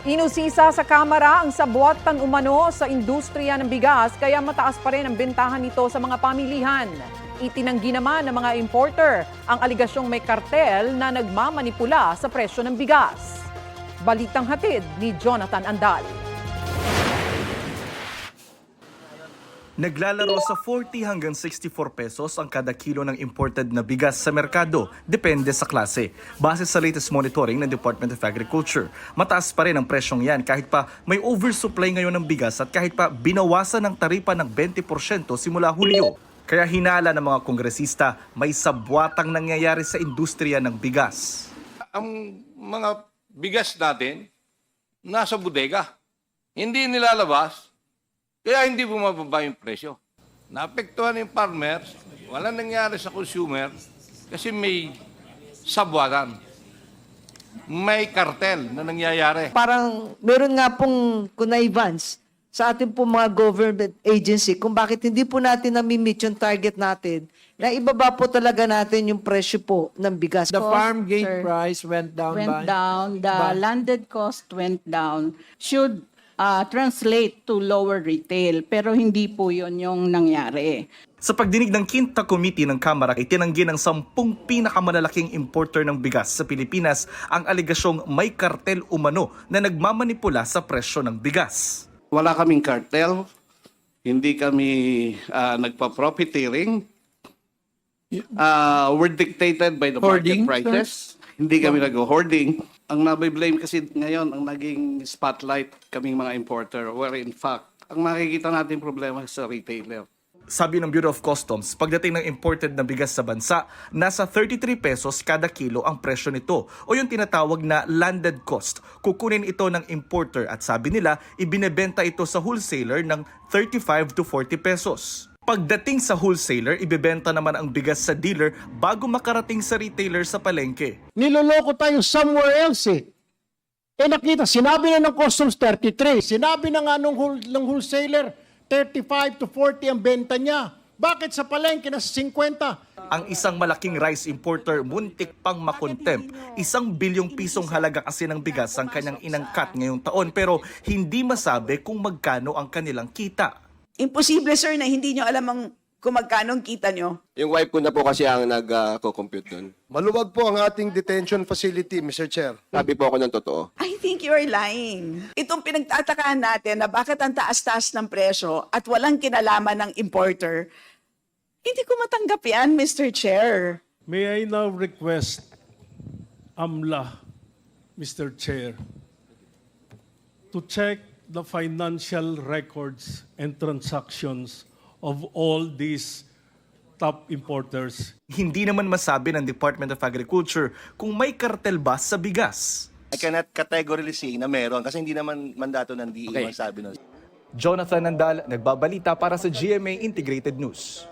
Inusisa sa Kamara ang sabwatan umano sa industriya ng bigas kaya mataas pa rin ang bentahan nito sa mga pamilihan. Itinanggi naman ng mga importer ang aligasyong may kartel na nagmamanipula sa presyo ng bigas. Balitang hatid ni Jonathan Andal. Naglalaro sa 40 hanggang 64 pesos ang kada kilo ng imported na bigas sa merkado, depende sa klase. Base sa latest monitoring ng Department of Agriculture, mataas pa rin ang presyong yan kahit pa may oversupply ngayon ng bigas at kahit pa binawasan ng taripa ng 20% simula Hulyo. Kaya hinala ng mga kongresista, may sabwatang nangyayari sa industriya ng bigas. Ang mga bigas natin nasa bodega, hindi nilalabas. Kaya hindi bumababa yung presyo. Naapektuhan yung farmers, wala nangyari sa consumer kasi may sabwatan. May kartel na nangyayari. Parang meron nga pong connivance sa ating po mga government agency kung bakit hindi po natin nami-meet yung target natin na ibaba po talaga natin yung presyo po ng bigas. The farm gate sir, price went down went down. The landed cost went down. Should translate to lower retail. Pero hindi po yun yung nangyari. Sa pagdinig ng Quinta Committee ng Kamara, itinanggi ng 10 pinakamalalaking importer ng bigas sa Pilipinas ang aligasyong may kartel umano na nagmamanipula sa presyo ng bigas. Wala kaming cartel, hindi kami nagpa-profiteering. We're dictated by the Hoarding, market prices. Hindi kami nag-hoarding. Ang nabiblame kasi ngayon, ang naging spotlight kaming mga importer, where in fact, ang makikita natin problema sa retailer. Sabi ng Bureau of Customs, pagdating ng imported na bigas sa bansa, nasa 33 pesos kada kilo ang presyo nito o yung tinatawag na landed cost. Kukunin ito ng importer at sabi nila, ibinebenta ito sa wholesaler ng 35 to 40 pesos. Pagdating sa wholesaler, ibebenta naman ang bigas sa dealer bago makarating sa retailer sa palengke. Niloloko tayo somewhere else eh. Nakita, sinabi na ng customs 33, sinabi na nga ng wholesaler 35 to 40 ang benta niya. Bakit sa palengke na sa 50? Ang isang malaking rice importer muntik pang makontempt. 1 bilyong pisong halaga kasi ng bigas ang kanyang inangkat ngayong taon pero hindi masabi kung magkano ang kanilang kita. Imposible, sir, na hindi nyo alam kung magkano ang kita nyo. Yung wife ko na po kasi ang nag-compute doon. Maluwag po ang ating detention facility, Mr. Chair. Sabi po ako ng totoo. I think you're lying. Itong pinagtatakahan natin na bakit ang taas-taas ng presyo at walang kinalaman ng importer, hindi ko matanggap yan, Mr. Chair. May I now request AMLA, Mr. Chair, to check the financial records and transactions of all these top importers. Hindi naman masabi ng Department of Agriculture kung may kartel ba sa bigas. I cannot categorically say na meron kasi hindi naman mandato ng DA masabi nun. Jonathan Andal, nagbabalita para sa GMA Integrated News.